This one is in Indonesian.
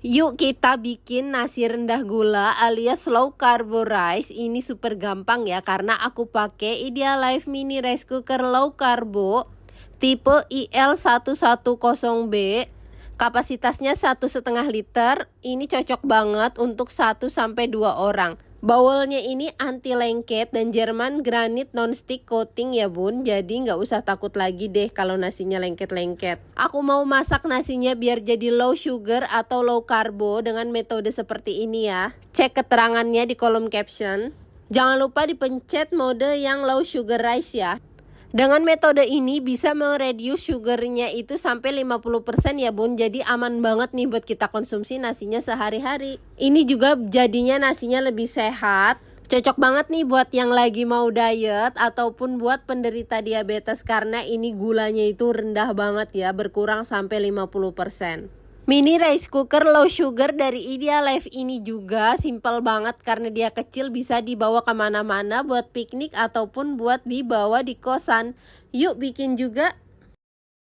Yuk kita bikin nasi rendah gula alias low carbo rice. Ini super gampang ya karena aku pakai Idealife mini rice cooker low carbo tipe IL110B. Kapasitasnya 1,5 liter. Ini cocok banget untuk 1-2 orang. Bowlnya ini anti lengket dan Jerman granit non-stick coating ya bun. Jadi nggak usah takut lagi deh kalau nasinya lengket-lengket. Aku mau masak nasinya biar jadi low sugar atau low carbo dengan metode seperti ini ya. Cek keterangannya di kolom caption. Jangan lupa dipencet mode yang low sugar rice ya. Dengan metode ini bisa mereduce sugarnya itu sampai 50% ya bun. Jadi aman banget nih buat kita konsumsi nasinya sehari-hari. Ini juga jadinya nasinya lebih sehat. Cocok banget nih buat yang lagi mau diet ataupun buat penderita diabetes karena ini gulanya itu rendah banget ya, berkurang sampai 50%. Mini rice cooker low sugar dari Idealife ini juga simple banget karena dia kecil, bisa dibawa kemana-mana buat piknik ataupun buat dibawa di kosan. Yuk bikin juga.